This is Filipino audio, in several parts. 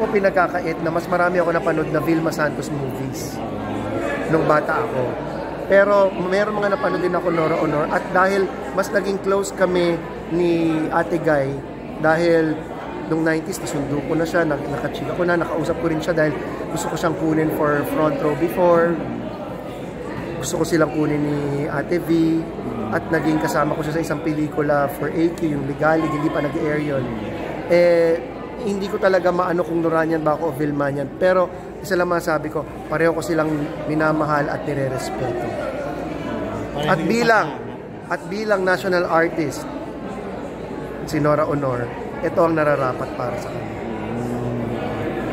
Ako pinagkakait na mas marami ako napanood na Vilma Santos movies nung bata ako. Pero meron mga napanood din ako Nora Honor at dahil mas naging close kami ni Ate Guy dahil nung 90s nasundo ko na siya, nakachika ko na, nakausap ko rin siya dahil gusto ko siyang kunin for front row before. Gusto ko silang kunin ni Ate V at naging kasama ko siya sa isang pelikula for AQ, yung Ligalig, hindi pa nag-air yun. Hindi ko talaga maano kung Noranian ba ako o Vilmanian, pero isa lang masabi ko, pareho ko silang minamahal at nire-respeto. At bilang national artist, si Nora Honor, ito ang nararapat para sa kanya.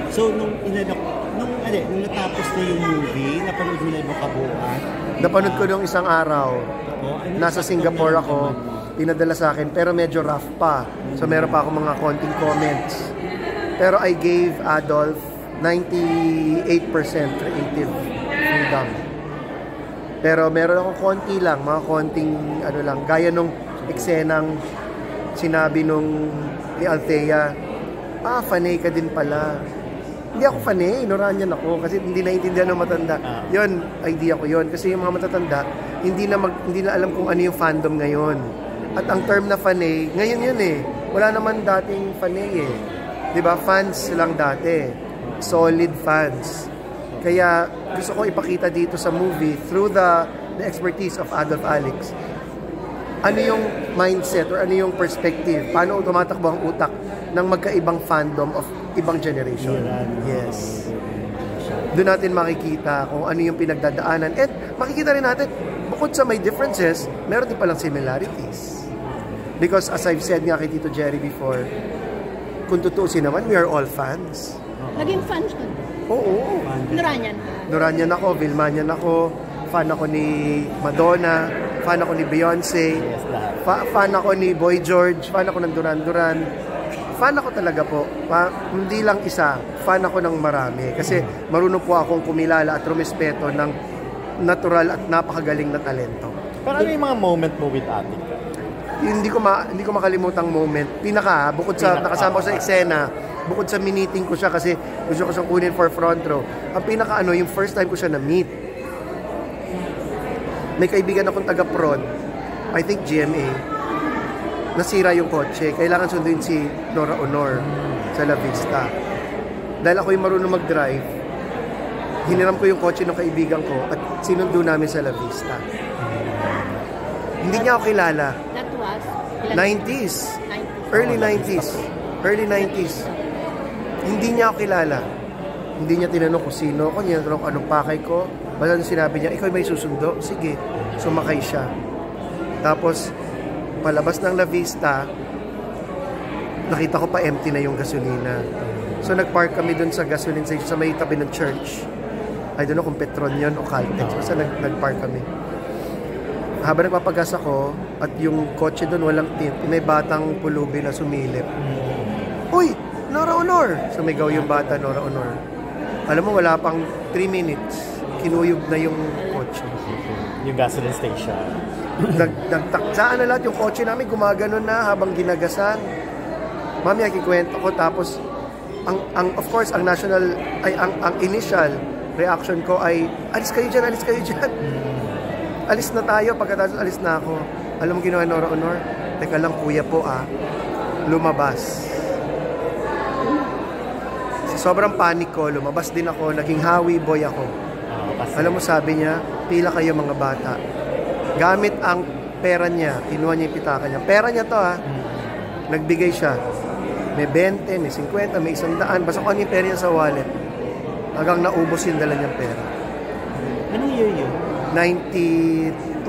So, nung natapos na yung movie, napanood mo na yung kabuuan? Napanood ko nung isang araw. Nasa Singapore ako, pinadala sa akin, pero medyo rough pa. So, meron pa ako mga konting comments. Pero I gave Adolf 98% creative freedom. Pero meron akong konti lang, mga konting ano lang, gaya nung eksenang sinabi nung ni Althea, fanay ka din pala. Hindi ako fanay, Noranian ako kasi hindi naiintindihan ng matanda. Yun, idea ko yun. Kasi yung mga matatanda, hindi na alam kung ano yung fandom ngayon. At ang term na fanay, ngayon yun eh. Wala naman dating fanay eh. Diba? Fans lang dati. Solid fans. Kaya gusto ko ipakita dito sa movie through the expertise of Adolf Alex. Ano yung mindset or ano yung perspective? Paano tumatakbo ang utak ng magkaibang fandom of ibang generation? Yes. Doon natin makikita kung ano yung pinagdadaanan. At makikita rin natin, bukod sa may differences, meron din palang similarities. Because as I've said nga kay Tito Jerry before, kung tutuusin naman, we are all fans. Naging fan siya? Oo. Noranian? Noranian ako, Vilmanian ako, fan ako ni Madonna, fan ako ni Beyonce, fan ako ni Boy George, fan ako ng Duran Duran. Fan ako talaga po. Hindi lang isa, fan ako ng marami. Kasi marunong po akong kumilala at rumispeto ng natural at napakagaling na talento. Pero ano yung mga moment mo with Ate? Hindi ko makalimutang moment. Bukod sa nakasama ko sa eksena, bukod sa miniting ko siya kasi gusto ko siyang kunin for front row. Ang yung first time ko siya na-meet. May kaibigan akong taga-prod, I think GMA, nasira yung kotse. Kailangan sunduin si Nora Honor sa La Vista. Dahil ako yung marunong mag-drive, hiniram ko yung kotse ng kaibigan ko at sinundo namin sa La Vista. Hindi niya ako kilala. That was? 90s. Early 90s. Hindi niya ako kilala. Hindi niya tinanong kung sino ako. Hindi niya tinanong kung anong pakay ko. Basta sinabi niya, ikaw may susundo? Sige. Sumakay siya. Tapos, palabas ng La Vista, nakita ko pa empty na yung gasolina. So, nagpark kami dun sa gasoline station sa may tabi ng church. I don't know kung Petron yun o Caltex. Basta nagpark kami. Habang nagpapagas ako at yung kotse doon walang tint, may batang pulubi na sumilip. Uy! Nora Honor! Sumigaw yung bata, Nora Honor. Alam mo, wala pang 3 minutes. Kinuyog na yung kotse. Yung gasoline station. Nagtaksaan na lahat yung kotse namin, gumaganon na habang ginagasan. Mami, kikwento ko. Tapos, of course, ang initial reaction ko ay, alis kayo dyan. Alis na tayo, pagkatapos alis na ako. Alam mo ginawa Nora Honor? Teka lang kuya po lumabas. Sa sobrang panic ko, lumabas din ako, naging hawi boy ako. Alam mo sabi niya, pila kayo mga bata. Gamit ang pera niya, kinuha niya yung pitaka niya. Pera niya to Nagbigay siya. May 20, may 50, may 100. Basta kung ano yung pera niya sa wallet. Hanggang naubos yung dala niyang pera. Anong year yun? 92,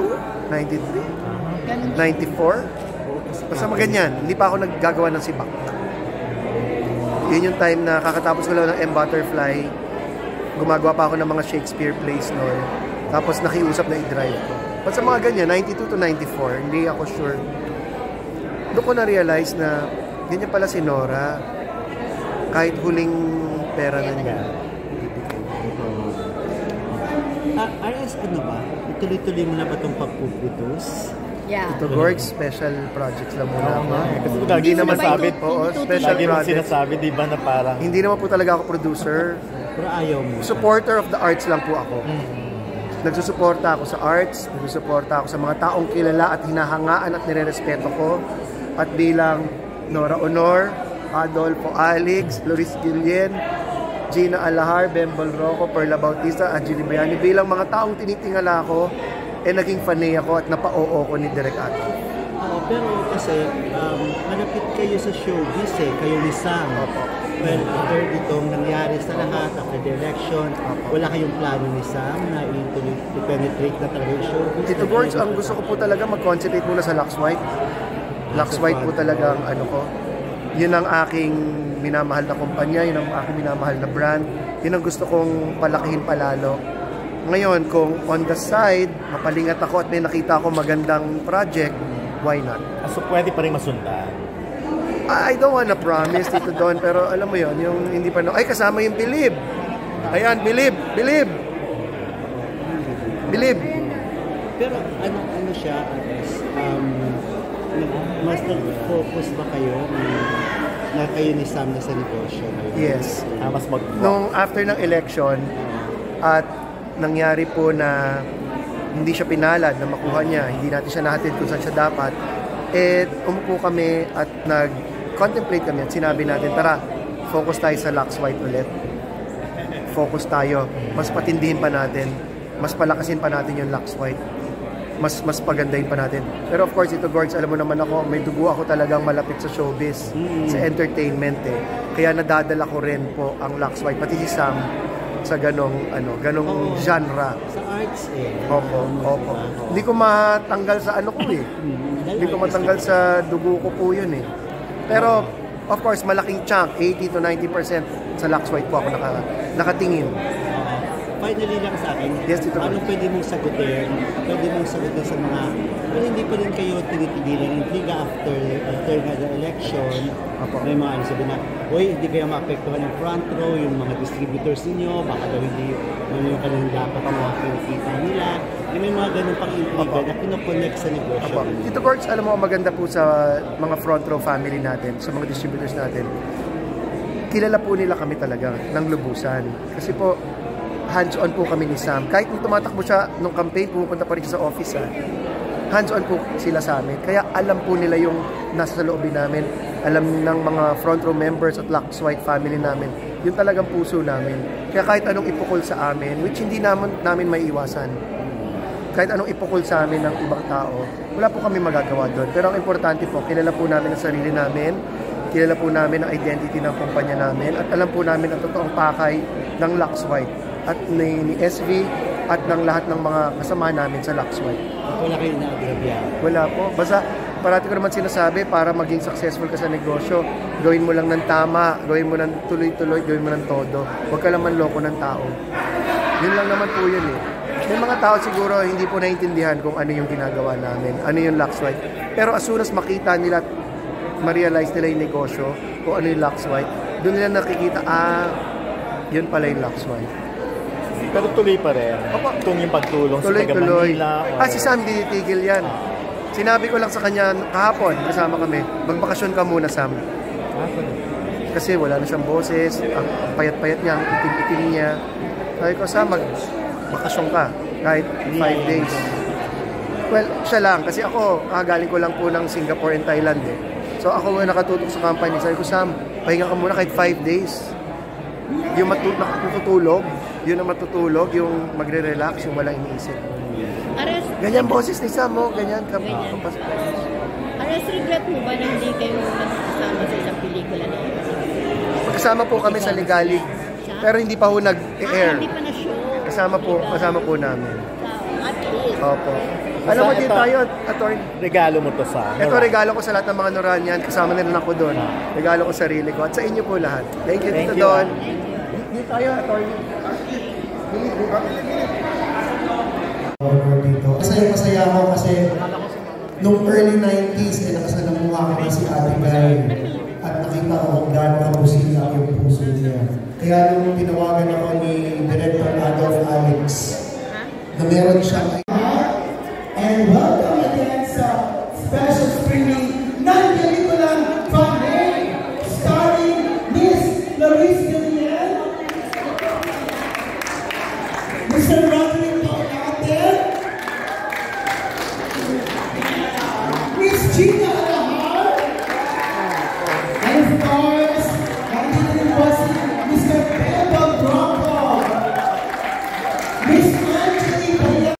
93, 94. Basta maganyan. Hindi pa ako naggagawa ng sibak. Yun yung time na kakatapos ko lang ng M-Butterfly. Gumagawa pa ako ng mga Shakespeare plays noon. Tapos nakiusap na i-drive ko. Basta mga ganyan, 92 to 94. Hindi ako sure. Doon ko na-realize na ganyan pala si Nora. Kahit huling pera na niya. RS, ano ba? Ituloy-tuloy mo na ba itong pagpuputos? Yeah. Ito Gorg, special projects lang muna ako. Kasi lagi naman sinasabi, special lagi naman projects. sinasabi, di ba, na parang... Hindi naman po talaga ako producer. Pero ayaw mo. Supporter of the arts lang po ako. Nagsusuporta ako sa arts, nagsusuporta ako sa mga taong kilala at hinahangaan at nirerespeto ko. At bilang Nora Honor, Adolfo Alix, Loris Guillen, Gina Alahar, Bembol Rocco, Perla Bautista, Angeli Bayani, bilang mga taong tinitingala ko, naging fanay ako at napa-oo ko ni Direk Ato. Pero kasi, malapit kayo sa showbiz kayo ni Sam. Well, after itong nangyari sa lahat, after the election, wala kayong plano ni Sam na i-penetrate na talaga yung showbiz? Tito Gorge, ang gusto ko po talaga mag-concentrate muna sa Lux White. Lux White po talaga ang ano ko. Yun ang aking minamahal na kumpanya, yun ang aking minamahal na brand. Yun ang gusto kong palakihin palalo. Ngayon, kung on the side, mapalingat ako at may nakita ako magandang project, why not? So, pwede pa rin masundan. I don't wanna promise, Tito Don, pero alam mo yon, yung hindi pa ay kasama yung Believe. Ayan, Believe. Pero ano siya, mas nag-focus ba kayo na kayo ni Sam na sa negosyo? Yes. Mas Nung after ng election, at nangyari po na hindi siya pinalad na makuha niya, hindi natin siya nahatid kung saan siya dapat, umupo kami at nag-contemplate kami at sinabi natin, tara, focus tayo sa Lux White ulit. Focus tayo. Mas patindihin pa natin. Mas palakasin pa natin yung Lux White. Mas pagandahin pa natin. Pero of course, ito Gorge, alam mo naman ako, may dugo ako talagang malapit sa showbiz, sa entertainment Kaya nadadala ko rin po ang Lux White, pati si Sam, sa ganong genre. Sa arts Opo. Hindi ko matanggal sa ano ko Hindi ko matanggal sa dugo ko po yun Pero, of course, malaking chunk, 80 to 90% sa Lux White po ako nakatingin. Finally lang sa akin, yes, anong pwede mong sagutin? Pwede mong sagutin sa mga, pero hindi pa rin kayo tinitigilan intriga after the election. May mga sabi na, hindi kayo maapektuhan ng front row, yung mga distributors ninyo, baka daw hindi yung kanilang dapat na makikita nila. May mga ganun pang intriga na pinoconnect sa negosyo. Tito Gorge, alam mo, maganda po sa mga front row family natin, sa mga distributors natin. Kilala po nila kami talaga ng lubusan. Kasi po, hands-on po kami ni Sam. Kahit nung tumatakbo siya nung campaign, pupunta pa rin siya sa office. Hands-on po sila sa amin. Kaya alam po nila yung nasa loobin namin. Alam ng mga front row members at Lux White family namin. Yung talagang puso namin. Kaya kahit anong ipukol sa amin, which hindi namin maiiwasan. Kahit anong ipukol sa amin ng ibang tao, wala po kami magagawa doon. Pero ang importante po, kilala po namin ang sarili namin. Kilala po namin ang identity ng kumpanya namin. At alam po namin ang totoong pakay ng Lux White. At ni SV at ng lahat ng mga kasama namin sa Lux White. Wala kayo na-agrabyan? Wala po. Basta parati ko naman sinasabi, para maging successful ka sa negosyo, gawin mo lang ng tama, gawin mo ng tuloy-tuloy, gawin mo ng todo. Huwag ka lang manloko ng tao. Yun lang naman po yun May mga tao siguro hindi po naintindihan kung ano yung ginagawa namin, ano yung Lux White. Pero as soon as makita nila, ma-realize nila yung negosyo, kung ano yung Lux White, doon nila nakikita, yun pala yung Lux White. Pero tuloy pa rin. Itong yung pagtulong sa taga Manila. Si Sam, di titigil yan. Sinabi ko lang sa kanya kahapon, kasama kami, magbakasyon ka muna, Sam. Kasi wala na siyang boses, ang payat-payat niya, ang itim-itim niya. Sabi ko, Sam, magbakasyon ka, kahit 5 days. Well, siya lang, kasi ako, galing ko lang po ng Singapore and Thailand So ako nakatutok sa company, sabi ko, Sam, pahinga ka muna kahit 5 days. Yung nakatutulog, yun ang matutulog, yung magre-relax, yung walang iniisip. Ganyan boses ni Sam mo, ganyan kapaspas. Aras, regret mo ba na hindi kayo nakasama sa isang pelikula na yun? Magkasama po kami sa Ligalig, pero hindi pa ho nag-air. Hindi pa na-show. Kasama po namin. At least. Opo. Alam mo din tayo, attorney. Regalo mo to sa Ito regalo ko sa lahat ng mga Noranian, kasama na rin ako doon. Regalo ko sarili ko at sa inyo po lahat. Thank you, Tito Don. Hindi tayo, attorney. Masaya ako kasi nung early 90s nakasalamuha ko si Ate Guy at nakita ko kung gaano kabusilak yung puso niya. Kaya nung tinawagan ako ni Director Adolf Alix na meron siyang and welcome again sa